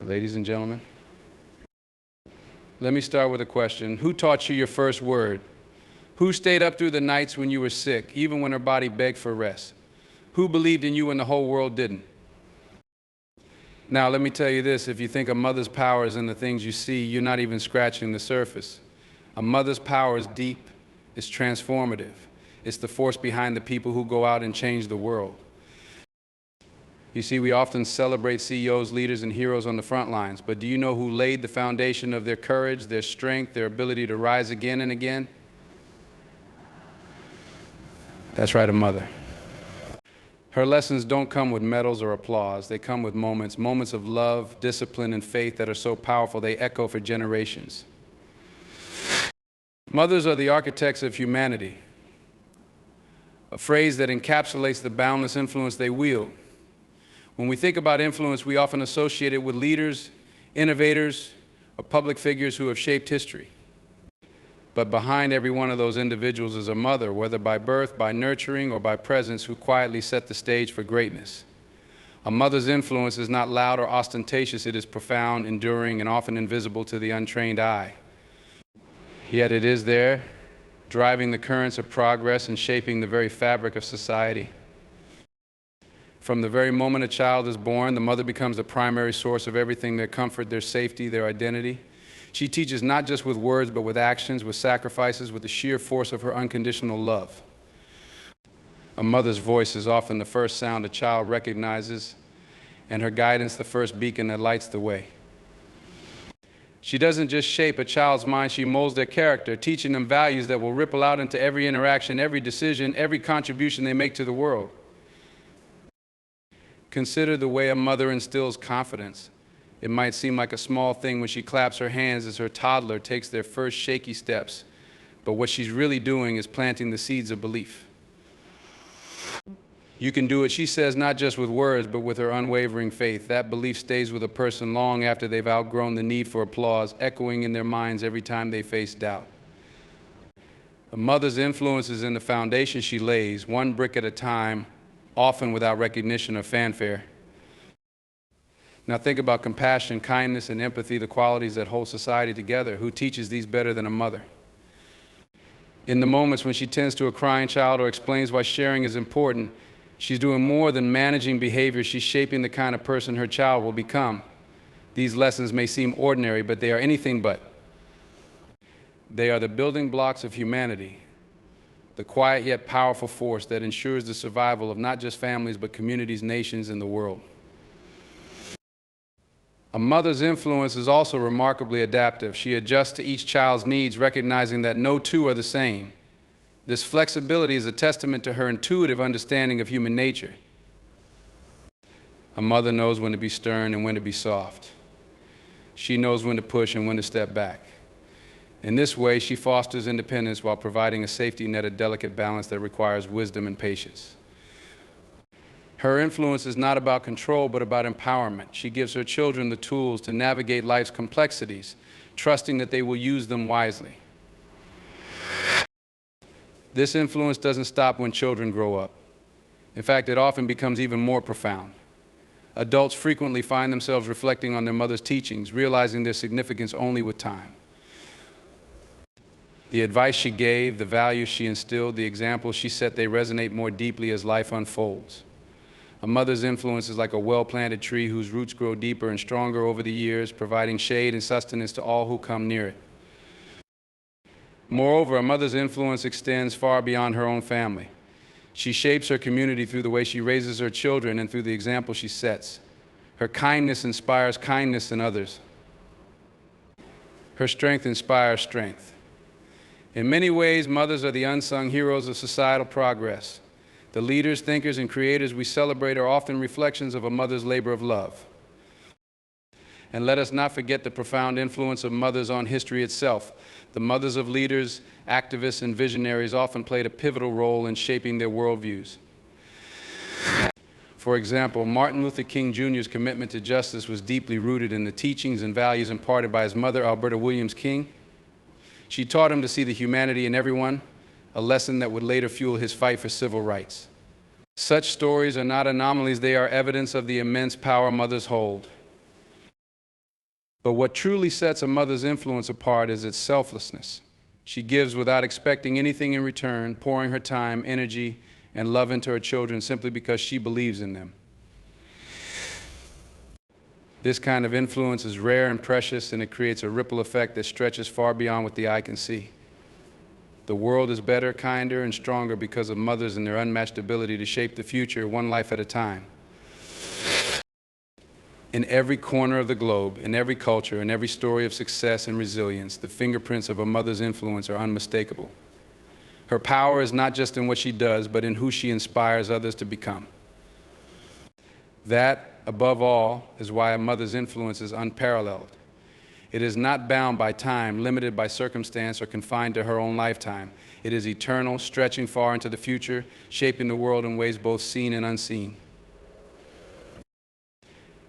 Ladies and gentlemen, let me start with a question. Who taught you your first word? Who stayed up through the nights when you were sick, even when her body begged for rest? Who believed in you when the whole world didn't? Now, let me tell you this, if you think a mother's power is in the things you see, you're not even scratching the surface. A mother's power is deep, it's transformative. It's the force behind the people who go out and change the world. You see, we often celebrate CEOs, leaders, and heroes on the front lines, but do you know who laid the foundation of their courage, their strength, their ability to rise again and again? That's right, a mother. Her lessons don't come with medals or applause. They come with moments of love, discipline, and faith that are so powerful they echo for generations. Mothers are the architects of humanity, a phrase that encapsulates the boundless influence they wield. When we think about influence, we often associate it with leaders, innovators, or public figures who have shaped history. But behind every one of those individuals is a mother, whether by birth, by nurturing, or by presence, who quietly set the stage for greatness. A mother's influence is not loud or ostentatious. It is profound, enduring, and often invisible to the untrained eye. Yet it is there, driving the currents of progress and shaping the very fabric of society. From the very moment a child is born, the mother becomes the primary source of everything: their comfort, their safety, their identity. She teaches not just with words, but with actions, with sacrifices, with the sheer force of her unconditional love. A mother's voice is often the first sound a child recognizes, and her guidance the first beacon that lights the way. She doesn't just shape a child's mind, she molds their character, teaching them values that will ripple out into every interaction, every decision, every contribution they make to the world. Consider the way a mother instills confidence. It might seem like a small thing when she claps her hands as her toddler takes their first shaky steps, but what she's really doing is planting the seeds of belief. You can do it, she says, not just with words, but with her unwavering faith. That belief stays with a person long after they've outgrown the need for applause, echoing in their minds every time they face doubt. A mother's influence is in the foundation she lays, one brick at a time, often without recognition or fanfare. Now think about compassion, kindness, and empathy, the qualities that hold society together. Who teaches these better than a mother? In the moments when she tends to a crying child or explains why sharing is important, she's doing more than managing behavior. She's shaping the kind of person her child will become. These lessons may seem ordinary, but they are anything but. They are the building blocks of humanity, the quiet yet powerful force that ensures the survival of not just families, but communities, nations, and the world. A mother's influence is also remarkably adaptive. She adjusts to each child's needs, recognizing that no two are the same. This flexibility is a testament to her intuitive understanding of human nature. A mother knows when to be stern and when to be soft. She knows when to push and when to step back. In this way, she fosters independence while providing a safety net, a delicate balance that requires wisdom and patience. Her influence is not about control, but about empowerment. She gives her children the tools to navigate life's complexities, trusting that they will use them wisely. This influence doesn't stop when children grow up. In fact, it often becomes even more profound. Adults frequently find themselves reflecting on their mother's teachings, realizing their significance only with time. The advice she gave, the values she instilled, the examples she set, they resonate more deeply as life unfolds. A mother's influence is like a well-planted tree whose roots grow deeper and stronger over the years, providing shade and sustenance to all who come near it. Moreover, a mother's influence extends far beyond her own family. She shapes her community through the way she raises her children and through the example she sets. Her kindness inspires kindness in others. Her strength inspires strength. In many ways, mothers are the unsung heroes of societal progress. The leaders, thinkers, and creators we celebrate are often reflections of a mother's labor of love. And let us not forget the profound influence of mothers on history itself. The mothers of leaders, activists, and visionaries often played a pivotal role in shaping their worldviews. For example, Martin Luther King Jr.'s commitment to justice was deeply rooted in the teachings and values imparted by his mother, Alberta Williams King. She taught him to see the humanity in everyone, a lesson that would later fuel his fight for civil rights. Such stories are not anomalies, they are evidence of the immense power mothers hold. But what truly sets a mother's influence apart is its selflessness. She gives without expecting anything in return, pouring her time, energy, and love into her children simply because she believes in them. This kind of influence is rare and precious, and it creates a ripple effect that stretches far beyond what the eye can see. The world is better, kinder, and stronger because of mothers and their unmatched ability to shape the future one life at a time. In every corner of the globe, in every culture, in every story of success and resilience, the fingerprints of a mother's influence are unmistakable. Her power is not just in what she does, but in who she inspires others to become. That, above all, is why a mother's influence is unparalleled. It is not bound by time, limited by circumstance, or confined to her own lifetime. It is eternal, stretching far into the future, shaping the world in ways both seen and unseen.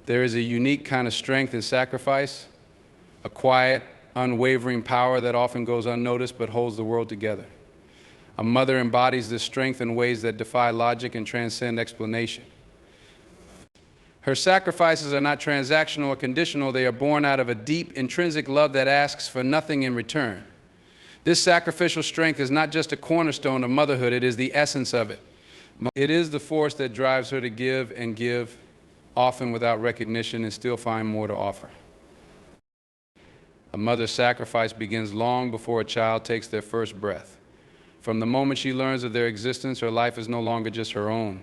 There is a unique kind of strength in sacrifice, a quiet, unwavering power that often goes unnoticed but holds the world together. A mother embodies this strength in ways that defy logic and transcend explanation. Her sacrifices are not transactional or conditional. They are born out of a deep, intrinsic love that asks for nothing in return. This sacrificial strength is not just a cornerstone of motherhood, it is the essence of it. It is the force that drives her to give and give, often without recognition, and still find more to offer. A mother's sacrifice begins long before a child takes their first breath. From the moment she learns of their existence, her life is no longer just her own.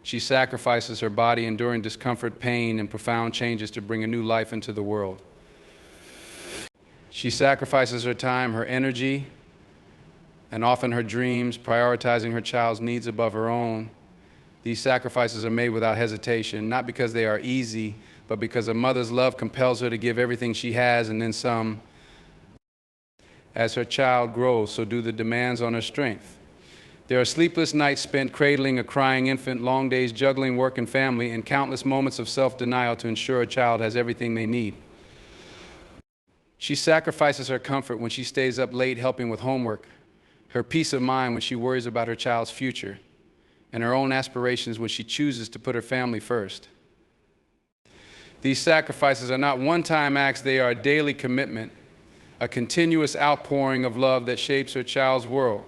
She sacrifices her body, enduring discomfort, pain, and profound changes to bring a new life into the world. She sacrifices her time, her energy, and often her dreams, prioritizing her child's needs above her own. These sacrifices are made without hesitation, not because they are easy, but because a mother's love compels her to give everything she has and then some. As her child grows, so do the demands on her strength. There are sleepless nights spent cradling a crying infant, long days juggling work and family, and countless moments of self-denial to ensure a child has everything they need. She sacrifices her comfort when she stays up late helping with homework, her peace of mind when she worries about her child's future, and her own aspirations when she chooses to put her family first. These sacrifices are not one-time acts, they are a daily commitment, a continuous outpouring of love that shapes her child's world.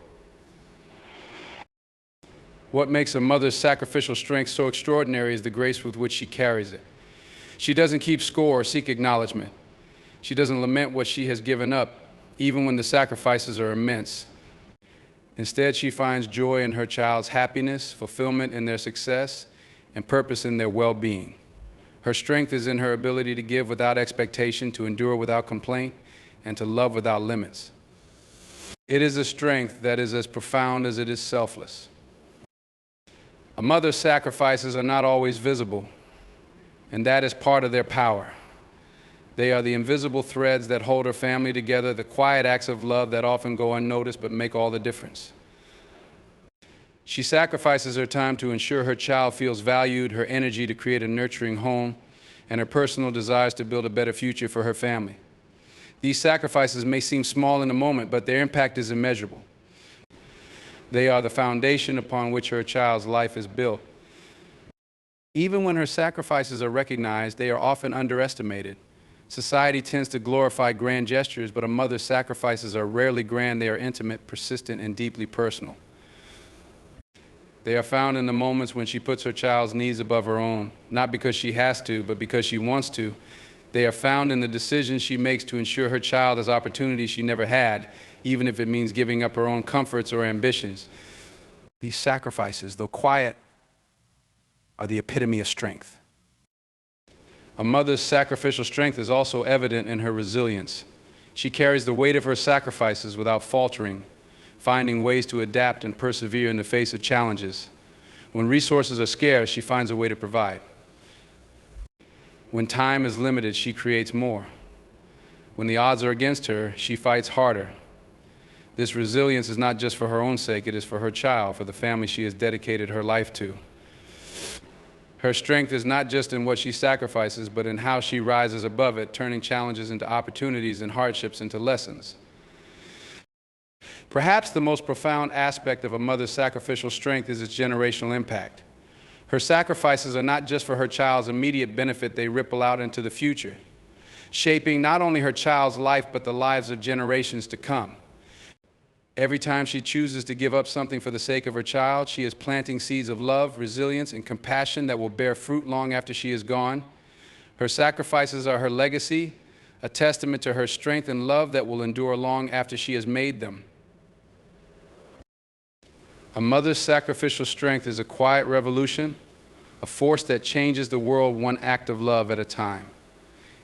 What makes a mother's sacrificial strength so extraordinary is the grace with which she carries it. She doesn't keep score or seek acknowledgement. She doesn't lament what she has given up, even when the sacrifices are immense. Instead, she finds joy in her child's happiness, fulfillment in their success, and purpose in their well-being. Her strength is in her ability to give without expectation, to endure without complaint, and to love without limits. It is a strength that is as profound as it is selfless. A mother's sacrifices are not always visible, and that is part of their power. They are the invisible threads that hold her family together, the quiet acts of love that often go unnoticed but make all the difference. She sacrifices her time to ensure her child feels valued, her energy to create a nurturing home, and her personal desires to build a better future for her family. These sacrifices may seem small in the moment, but their impact is immeasurable. They are the foundation upon which her child's life is built. Even when her sacrifices are recognized, they are often underestimated. Society tends to glorify grand gestures, but a mother's sacrifices are rarely grand. They are intimate, persistent, and deeply personal. They are found in the moments when she puts her child's needs above her own, not because she has to, but because she wants to. They are found in the decisions she makes to ensure her child has opportunities she never had, even if it means giving up her own comforts or ambitions. These sacrifices, though quiet, are the epitome of strength. A mother's sacrificial strength is also evident in her resilience. She carries the weight of her sacrifices without faltering, finding ways to adapt and persevere in the face of challenges. When resources are scarce, she finds a way to provide. When time is limited, she creates more. When the odds are against her, she fights harder. This resilience is not just for her own sake, it is for her child, for the family she has dedicated her life to. Her strength is not just in what she sacrifices, but in how she rises above it, turning challenges into opportunities and hardships into lessons. Perhaps the most profound aspect of a mother's sacrificial strength is its generational impact. Her sacrifices are not just for her child's immediate benefit, they ripple out into the future. shaping not only her child's life, but the lives of generations to come. Every time she chooses to give up something for the sake of her child, she is planting seeds of love, resilience, and compassion that will bear fruit long after she is gone. Her sacrifices are her legacy, a testament to her strength and love that will endure long after she has made them. A mother's sacrificial strength is a quiet revolution, a force that changes the world one act of love at a time.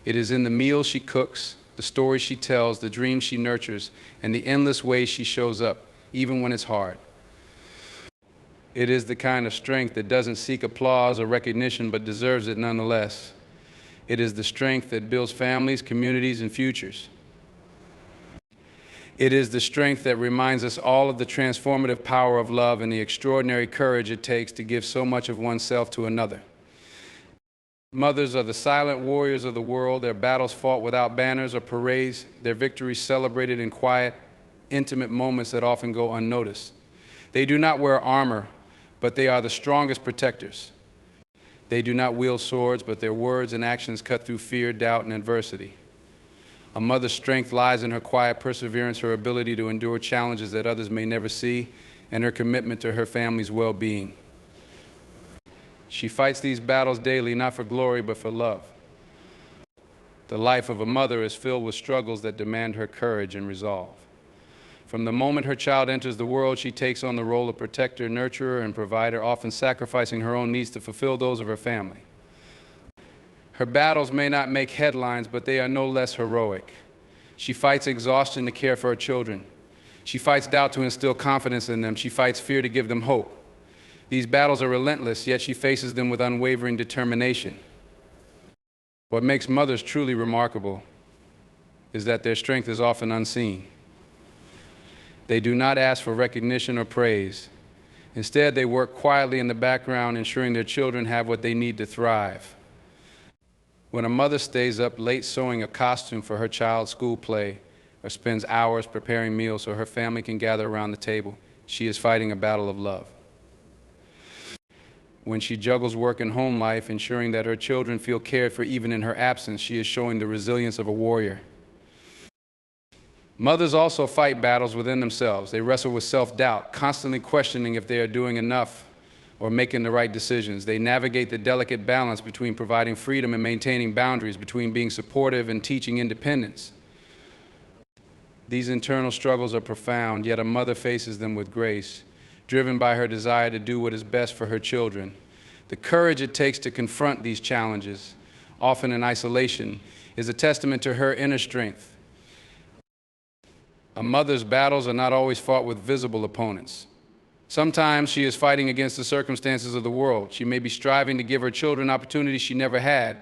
It is in the meals she cooks, the stories she tells, the dreams she nurtures, and the endless ways she shows up, even when it's hard. It is the kind of strength that doesn't seek applause or recognition, but deserves it nonetheless. It is the strength that builds families, communities, and futures. It is the strength that reminds us all of the transformative power of love and the extraordinary courage it takes to give so much of oneself to another. Mothers are the silent warriors of the world, their battles fought without banners or parades, their victories celebrated in quiet, intimate moments that often go unnoticed. They do not wear armor, but they are the strongest protectors. They do not wield swords, but their words and actions cut through fear, doubt, and adversity. A mother's strength lies in her quiet perseverance, her ability to endure challenges that others may never see, and her commitment to her family's well-being. She fights these battles daily, not for glory, but for love. The life of a mother is filled with struggles that demand her courage and resolve. From the moment her child enters the world, she takes on the role of protector, nurturer, and provider, often sacrificing her own needs to fulfill those of her family. Her battles may not make headlines, but they are no less heroic. She fights exhaustion to care for her children. She fights doubt to instill confidence in them. She fights fear to give them hope. These battles are relentless, yet she faces them with unwavering determination. What makes mothers truly remarkable is that their strength is often unseen. They do not ask for recognition or praise. Instead, they work quietly in the background, ensuring their children have what they need to thrive. When a mother stays up late sewing a costume for her child's school play, or spends hours preparing meals so her family can gather around the table, she is fighting a battle of love. When she juggles work and home life, ensuring that her children feel cared for even in her absence, she is showing the resilience of a warrior. Mothers also fight battles within themselves. They wrestle with self-doubt, constantly questioning if they are doing enough or making the right decisions. They navigate the delicate balance between providing freedom and maintaining boundaries, between being supportive and teaching independence. These internal struggles are profound, yet a mother faces them with grace, driven by her desire to do what is best for her children. The courage it takes to confront these challenges, often in isolation, is a testament to her inner strength. A mother's battles are not always fought with visible opponents. Sometimes she is fighting against the circumstances of the world. She may be striving to give her children opportunities she never had,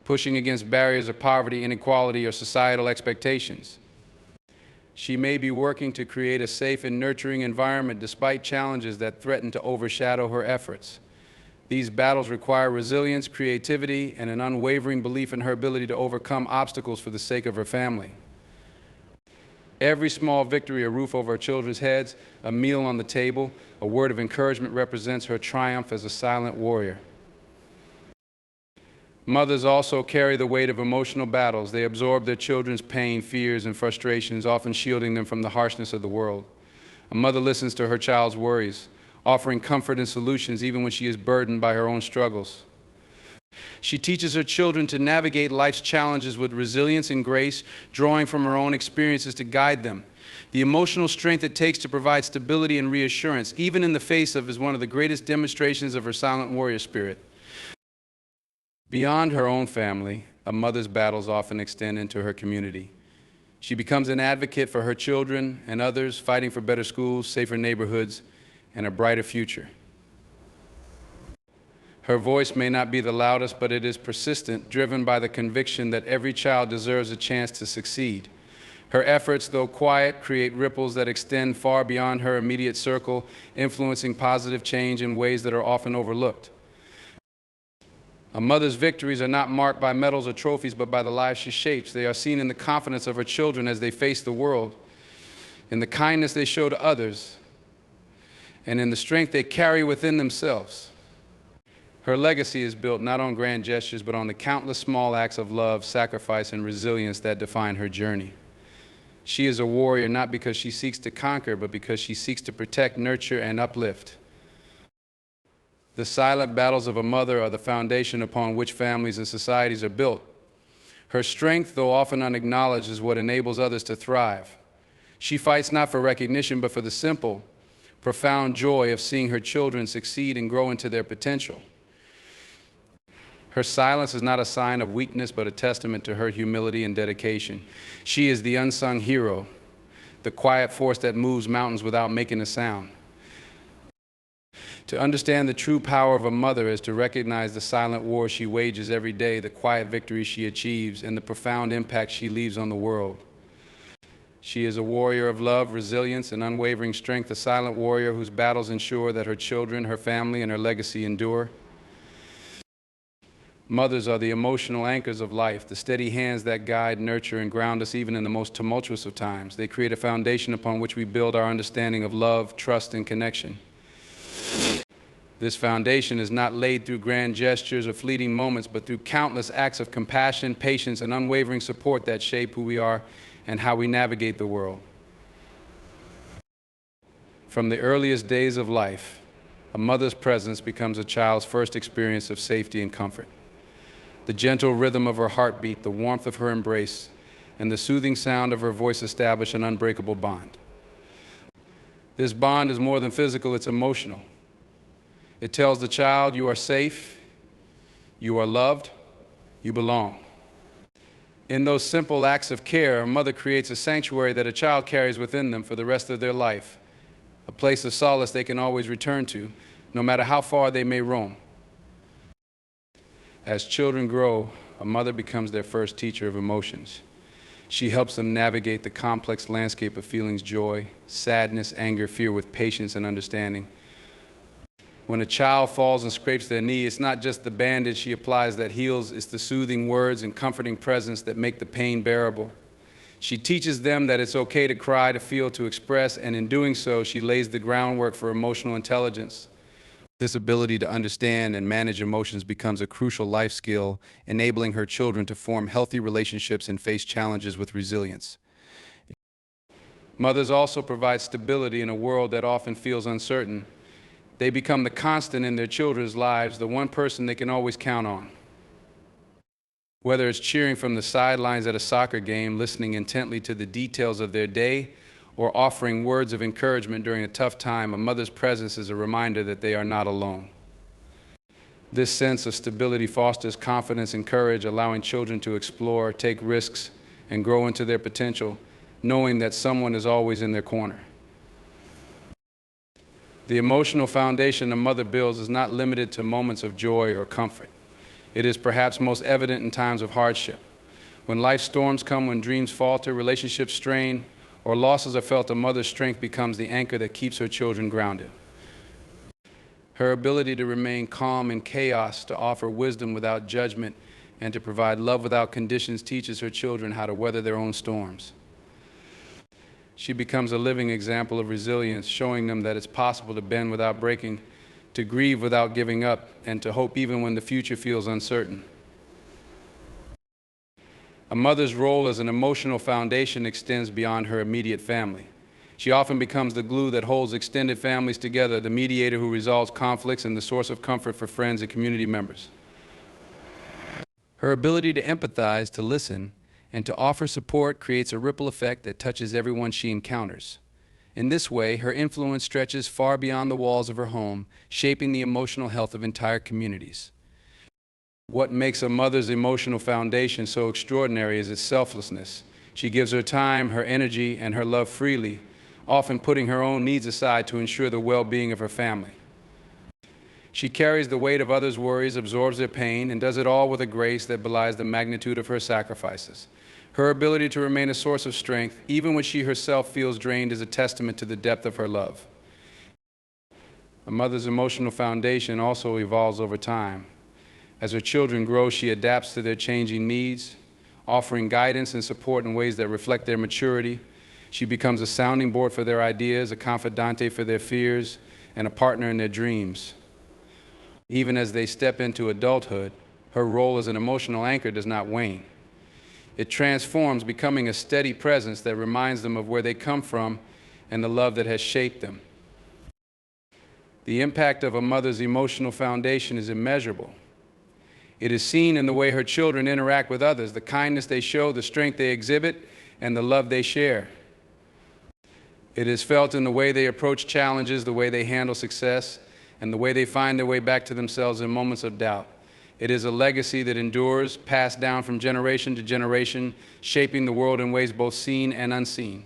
pushing against barriers of poverty, inequality, or societal expectations. She may be working to create a safe and nurturing environment despite challenges that threaten to overshadow her efforts. These battles require resilience, creativity, and an unwavering belief in her ability to overcome obstacles for the sake of her family. Every small victory, a roof over her children's heads, a meal on the table, a word of encouragement represents her triumph as a silent warrior. Mothers also carry the weight of emotional battles. They absorb their children's pain, fears, and frustrations, often shielding them from the harshness of the world. A mother listens to her child's worries, offering comfort and solutions even when she is burdened by her own struggles. She teaches her children to navigate life's challenges with resilience and grace, drawing from her own experiences to guide them. The emotional strength it takes to provide stability and reassurance, even in the face of, is one of the greatest demonstrations of her silent warrior spirit. Beyond her own family, a mother's battles often extend into her community. She becomes an advocate for her children and others, fighting for better schools, safer neighborhoods, and a brighter future. Her voice may not be the loudest, but it is persistent, driven by the conviction that every child deserves a chance to succeed. Her efforts, though quiet, create ripples that extend far beyond her immediate circle, influencing positive change in ways that are often overlooked. A mother's victories are not marked by medals or trophies, but by the lives she shapes. They are seen in the confidence of her children as they face the world, in the kindness they show to others, and in the strength they carry within themselves. Her legacy is built not on grand gestures, but on the countless small acts of love, sacrifice, and resilience that define her journey. She is a warrior not because she seeks to conquer, but because she seeks to protect, nurture, and uplift. The silent battles of a mother are the foundation upon which families and societies are built. Her strength, though often unacknowledged, is what enables others to thrive. She fights not for recognition, but for the simple, profound joy of seeing her children succeed and grow into their potential. Her silence is not a sign of weakness, but a testament to her humility and dedication. She is the unsung hero, the quiet force that moves mountains without making a sound. To understand the true power of a mother is to recognize the silent war she wages every day, the quiet victories she achieves, and the profound impact she leaves on the world. She is a warrior of love, resilience, and unwavering strength, a silent warrior whose battles ensure that her children, her family, and her legacy endure. Mothers are the emotional anchors of life, the steady hands that guide, nurture, and ground us even in the most tumultuous of times. They create a foundation upon which we build our understanding of love, trust, and connection. This foundation is not laid through grand gestures or fleeting moments, but through countless acts of compassion, patience, and unwavering support that shape who we are and how we navigate the world. From the earliest days of life, a mother's presence becomes a child's first experience of safety and comfort. The gentle rhythm of her heartbeat, the warmth of her embrace, and the soothing sound of her voice establish an unbreakable bond. This bond is more than physical, it's emotional. It tells the child, you are safe, you are loved, you belong. In those simple acts of care, a mother creates a sanctuary that a child carries within them for the rest of their life, a place of solace they can always return to, no matter how far they may roam. As children grow, a mother becomes their first teacher of emotions. She helps them navigate the complex landscape of feelings, joy, sadness, anger, fear with patience and understanding. When a child falls and scrapes their knee, it's not just the bandage she applies that heals, it's the soothing words and comforting presence that make the pain bearable. She teaches them that it's okay to cry, to feel, to express, and in doing so, she lays the groundwork for emotional intelligence. This ability to understand and manage emotions becomes a crucial life skill, enabling her children to form healthy relationships and face challenges with resilience. Mothers also provide stability in a world that often feels uncertain. They become the constant in their children's lives, the one person they can always count on. Whether it's cheering from the sidelines at a soccer game, listening intently to the details of their day, or offering words of encouragement during a tough time, a mother's presence is a reminder that they are not alone. This sense of stability fosters confidence and courage, allowing children to explore, take risks, and grow into their potential, knowing that someone is always in their corner. The emotional foundation a mother builds is not limited to moments of joy or comfort. It is perhaps most evident in times of hardship. When life storms come, when dreams falter, relationships strain, or losses are felt, a mother's strength becomes the anchor that keeps her children grounded. Her ability to remain calm in chaos, to offer wisdom without judgment, and to provide love without conditions teaches her children how to weather their own storms. She becomes a living example of resilience, showing them that it's possible to bend without breaking, to grieve without giving up, and to hope even when the future feels uncertain. A mother's role as an emotional foundation extends beyond her immediate family. She often becomes the glue that holds extended families together, the mediator who resolves conflicts, and the source of comfort for friends and community members. Her ability to empathize, to listen, and to offer support creates a ripple effect that touches everyone she encounters. In this way, her influence stretches far beyond the walls of her home, shaping the emotional health of entire communities. What makes a mother's emotional foundation so extraordinary is its selflessness. She gives her time, her energy, and her love freely, often putting her own needs aside to ensure the well-being of her family. She carries the weight of others' worries, absorbs their pain, and does it all with a grace that belies the magnitude of her sacrifices. Her ability to remain a source of strength, even when she herself feels drained, is a testament to the depth of her love. A mother's emotional foundation also evolves over time. As her children grow, she adapts to their changing needs, offering guidance and support in ways that reflect their maturity. She becomes a sounding board for their ideas, a confidante for their fears, and a partner in their dreams. Even as they step into adulthood, her role as an emotional anchor does not wane. It transforms, becoming a steady presence that reminds them of where they come from and the love that has shaped them. The impact of a mother's emotional foundation is immeasurable. It is seen in the way her children interact with others, the kindness they show, the strength they exhibit, and the love they share. It is felt in the way they approach challenges, the way they handle success, and the way they find their way back to themselves in moments of doubt. It is a legacy that endures, passed down from generation to generation, shaping the world in ways both seen and unseen.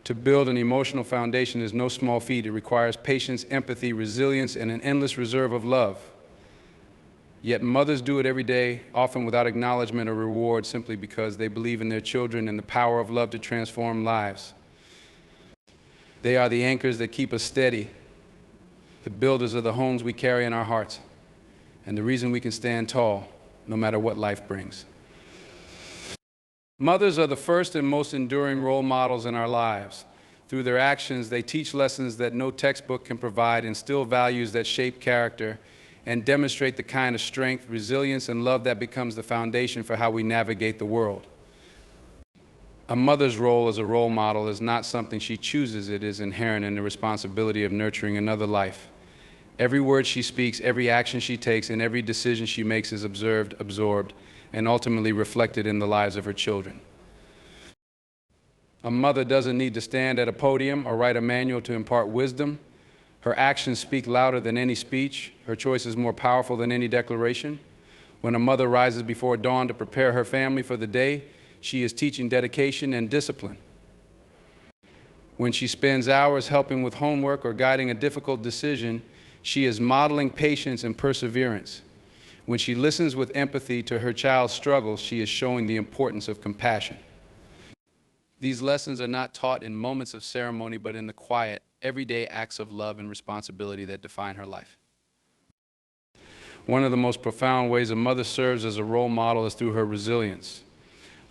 To build an emotional foundation is no small feat. It requires patience, empathy, resilience, and an endless reserve of love. Yet mothers do it every day, often without acknowledgement or reward, simply because they believe in their children and the power of love to transform lives. They are the anchors that keep us steady, the builders of the homes we carry in our hearts, and the reason we can stand tall no matter what life brings. Mothers are the first and most enduring role models in our lives. Through their actions, they teach lessons that no textbook can provide, instill values that shape character, and demonstrate the kind of strength, resilience, and love that becomes the foundation for how we navigate the world. A mother's role as a role model is not something she chooses. It is inherent in the responsibility of nurturing another life. Every word she speaks, every action she takes, and every decision she makes is observed, absorbed, and ultimately reflected in the lives of her children. A mother doesn't need to stand at a podium or write a manual to impart wisdom. Her actions speak louder than any speech. Her choice is more powerful than any declaration. When a mother rises before dawn to prepare her family for the day, she is teaching dedication and discipline. When she spends hours helping with homework or guiding a difficult decision, she is modeling patience and perseverance. When she listens with empathy to her child's struggles, she is showing the importance of compassion. These lessons are not taught in moments of ceremony, but in the quiet, everyday acts of love and responsibility that define her life. One of the most profound ways a mother serves as a role model is through her resilience.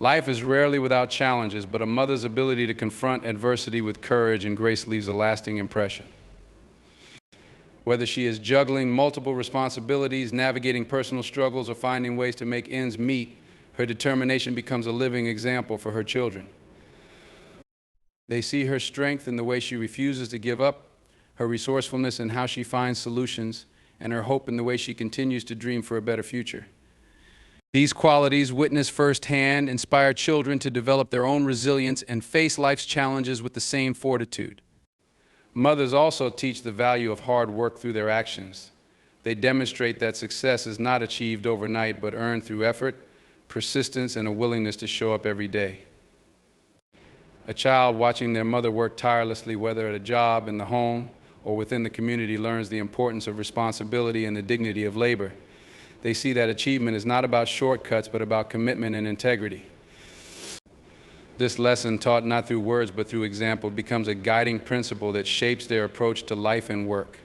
Life is rarely without challenges, but a mother's ability to confront adversity with courage and grace leaves a lasting impression. Whether she is juggling multiple responsibilities, navigating personal struggles, or finding ways to make ends meet, her determination becomes a living example for her children. They see her strength in the way she refuses to give up, her resourcefulness in how she finds solutions, and her hope in the way she continues to dream for a better future. These qualities, witnessed firsthand, inspire children to develop their own resilience and face life's challenges with the same fortitude. Mothers also teach the value of hard work through their actions. They demonstrate that success is not achieved overnight, but earned through effort, persistence, and a willingness to show up every day. A child watching their mother work tirelessly, whether at a job, in the home, or within the community, learns the importance of responsibility and the dignity of labor. They see that achievement is not about shortcuts, but about commitment and integrity. This lesson, taught not through words but through example, becomes a guiding principle that shapes their approach to life and work.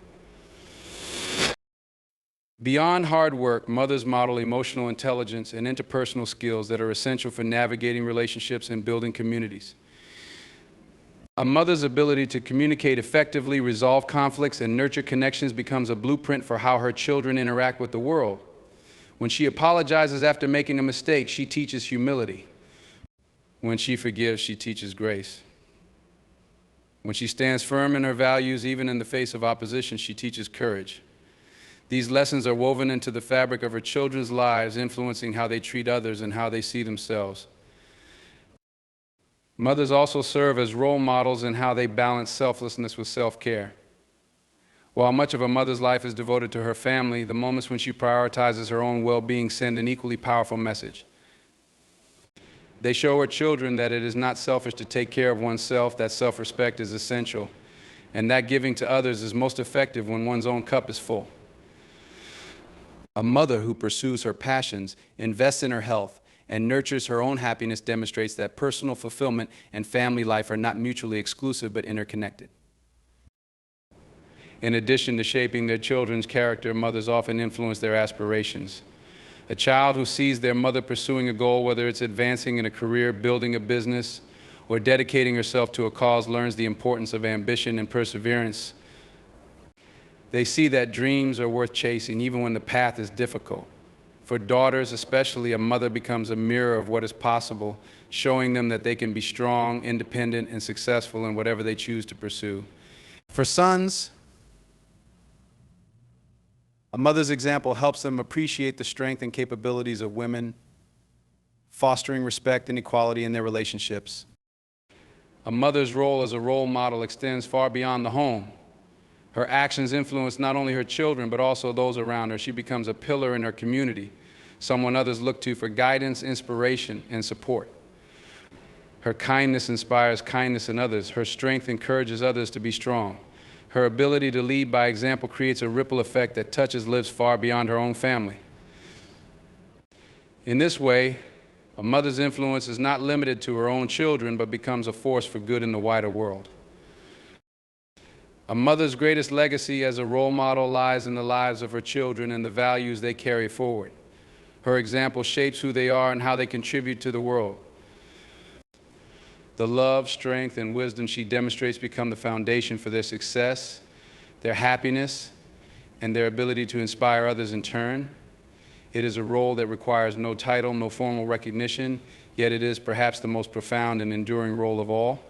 Beyond hard work, mothers model emotional intelligence and interpersonal skills that are essential for navigating relationships and building communities. A mother's ability to communicate effectively, resolve conflicts, and nurture connections becomes a blueprint for how her children interact with the world. When she apologizes after making a mistake, she teaches humility. When she forgives, she teaches grace. When she stands firm in her values, even in the face of opposition, she teaches courage. These lessons are woven into the fabric of her children's lives, influencing how they treat others and how they see themselves. Mothers also serve as role models in how they balance selflessness with self-care. While much of a mother's life is devoted to her family, the moments when she prioritizes her own well-being send an equally powerful message. They show her children that it is not selfish to take care of oneself, that self-respect is essential, and that giving to others is most effective when one's own cup is full. A mother who pursues her passions, invests in her health, and nurtures her own happiness demonstrates that personal fulfillment and family life are not mutually exclusive but interconnected. In addition to shaping their children's character, mothers often influence their aspirations. A child who sees their mother pursuing a goal, whether it's advancing in a career, building a business, or dedicating herself to a cause, learns the importance of ambition and perseverance. They see that dreams are worth chasing even when the path is difficult. For daughters especially, a mother becomes a mirror of what is possible, showing them that they can be strong, independent, and successful in whatever they choose to pursue. For sons, a mother's example helps them appreciate the strength and capabilities of women, fostering respect and equality in their relationships. A mother's role as a role model extends far beyond the home. Her actions influence not only her children, but also those around her. She becomes a pillar in her community, someone others look to for guidance, inspiration, and support. Her kindness inspires kindness in others. Her strength encourages others to be strong. Her ability to lead by example creates a ripple effect that touches lives far beyond her own family. In this way, a mother's influence is not limited to her own children, but becomes a force for good in the wider world. A mother's greatest legacy as a role model lies in the lives of her children and the values they carry forward. Her example shapes who they are and how they contribute to the world. The love, strength, and wisdom she demonstrates become the foundation for their success, their happiness, and their ability to inspire others in turn. It is a role that requires no title, no formal recognition, yet it is perhaps the most profound and enduring role of all.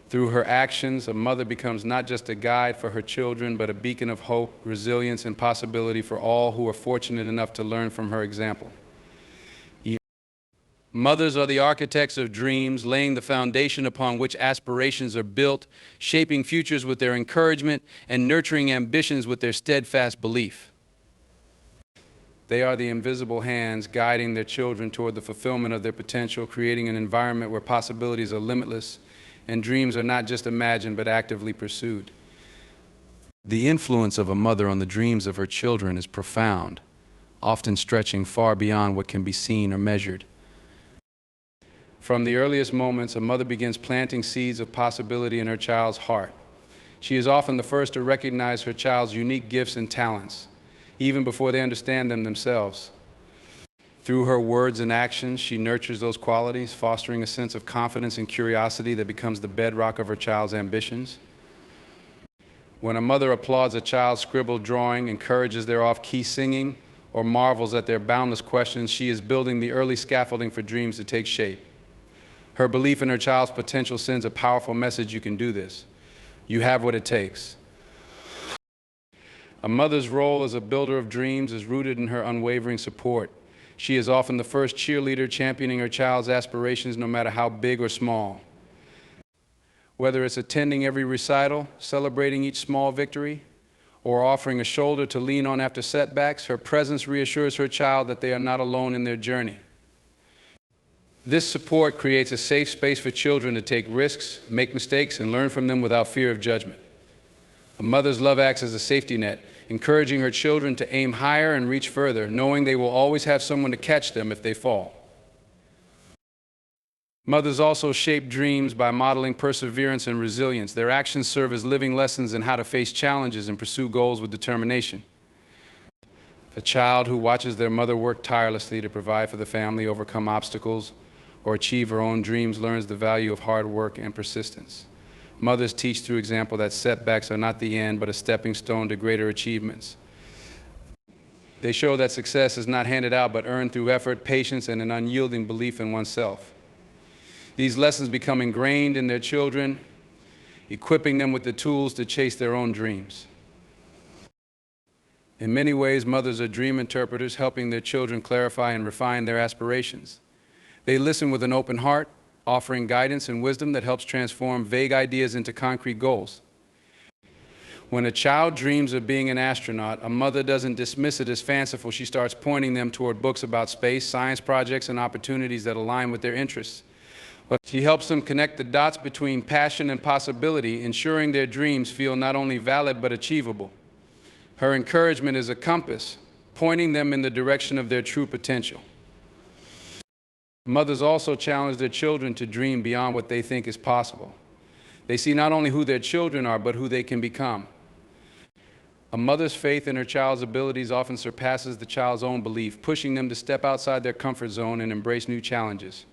Through her actions, a mother becomes not just a guide for her children, but a beacon of hope, resilience, and possibility for all who are fortunate enough to learn from her example. Mothers are the architects of dreams, laying the foundation upon which aspirations are built, shaping futures with their encouragement, and nurturing ambitions with their steadfast belief. They are the invisible hands guiding their children toward the fulfillment of their potential, creating an environment where possibilities are limitless and dreams are not just imagined but actively pursued. The influence of a mother on the dreams of her children is profound, often stretching far beyond what can be seen or measured. From the earliest moments, a mother begins planting seeds of possibility in her child's heart. She is often the first to recognize her child's unique gifts and talents, even before they understand them themselves. Through her words and actions, she nurtures those qualities, fostering a sense of confidence and curiosity that becomes the bedrock of her child's ambitions. When a mother applauds a child's scribbled drawing, encourages their off-key singing, or marvels at their boundless questions, she is building the early scaffolding for dreams to take shape. Her belief in her child's potential sends a powerful message: you can do this. You have what it takes. A mother's role as a builder of dreams is rooted in her unwavering support. She is often the first cheerleader championing her child's aspirations, no matter how big or small. Whether it's attending every recital, celebrating each small victory, or offering a shoulder to lean on after setbacks, her presence reassures her child that they are not alone in their journey. This support creates a safe space for children to take risks, make mistakes, and learn from them without fear of judgment. A mother's love acts as a safety net, encouraging her children to aim higher and reach further, knowing they will always have someone to catch them if they fall. Mothers also shape dreams by modeling perseverance and resilience. Their actions serve as living lessons in how to face challenges and pursue goals with determination. A child who watches their mother work tirelessly to provide for the family, overcome obstacles, or achieve her own dreams learns the value of hard work and persistence. Mothers teach through example that setbacks are not the end, but a stepping stone to greater achievements. They show that success is not handed out, but earned through effort, patience, and an unyielding belief in oneself. These lessons become ingrained in their children, equipping them with the tools to chase their own dreams. In many ways, mothers are dream interpreters, helping their children clarify and refine their aspirations. They listen with an open heart, offering guidance and wisdom that helps transform vague ideas into concrete goals. When a child dreams of being an astronaut, a mother doesn't dismiss it as fanciful. She starts pointing them toward books about space, science projects, and opportunities that align with their interests. But she helps them connect the dots between passion and possibility, ensuring their dreams feel not only valid but achievable. Her encouragement is a compass, pointing them in the direction of their true potential. Mothers also challenge their children to dream beyond what they think is possible. They see not only who their children are, but who they can become. A mother's faith in her child's abilities often surpasses the child's own belief, pushing them to step outside their comfort zone and embrace new challenges.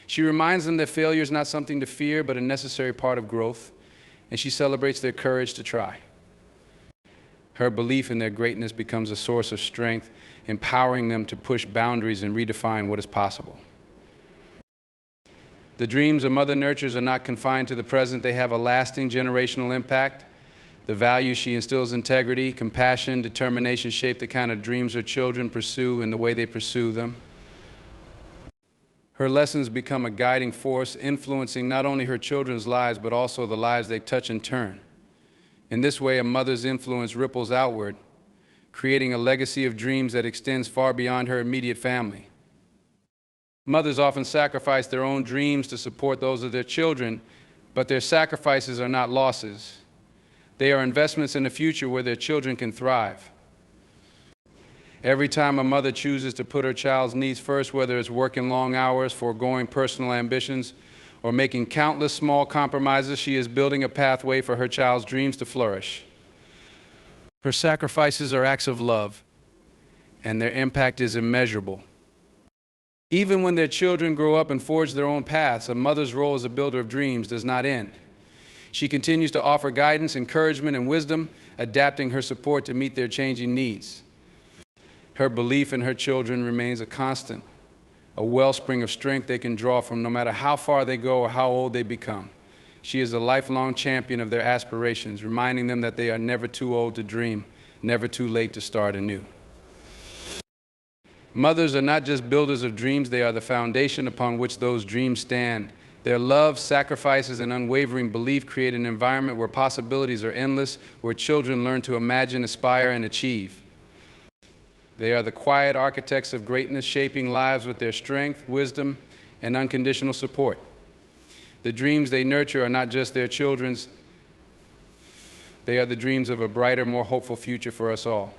She reminds them that failure is not something to fear, but a necessary part of growth, and she celebrates their courage to try. Her belief in their greatness becomes a source of strength, empowering them to push boundaries and redefine what is possible. The dreams a mother nurtures are not confined to the present. They have a lasting generational impact. The values she instills, integrity, compassion, determination, shape the kind of dreams her children pursue and the way they pursue them. Her lessons become a guiding force, influencing not only her children's lives, but also the lives they touch in turn. In this way, a mother's influence ripples outward, creating a legacy of dreams that extends far beyond her immediate family. Mothers often sacrifice their own dreams to support those of their children, but their sacrifices are not losses. They are investments in a future where their children can thrive. Every time a mother chooses to put her child's needs first, whether it's working long hours, foregoing personal ambitions, or making countless small compromises, she is building a pathway for her child's dreams to flourish. Her sacrifices are acts of love, and their impact is immeasurable. Even when their children grow up and forge their own paths, a mother's role as a builder of dreams does not end. She continues to offer guidance, encouragement, and wisdom, adapting her support to meet their changing needs. Her belief in her children remains a constant, a wellspring of strength they can draw from no matter how far they go or how old they become. She is a lifelong champion of their aspirations, reminding them that they are never too old to dream, never too late to start anew. Mothers are not just builders of dreams, they are the foundation upon which those dreams stand. Their love, sacrifices, and unwavering belief create an environment where possibilities are endless, where children learn to imagine, aspire, and achieve. They are the quiet architects of greatness, shaping lives with their strength, wisdom, and unconditional support. The dreams they nurture are not just their children's, they are the dreams of a brighter, more hopeful future for us all.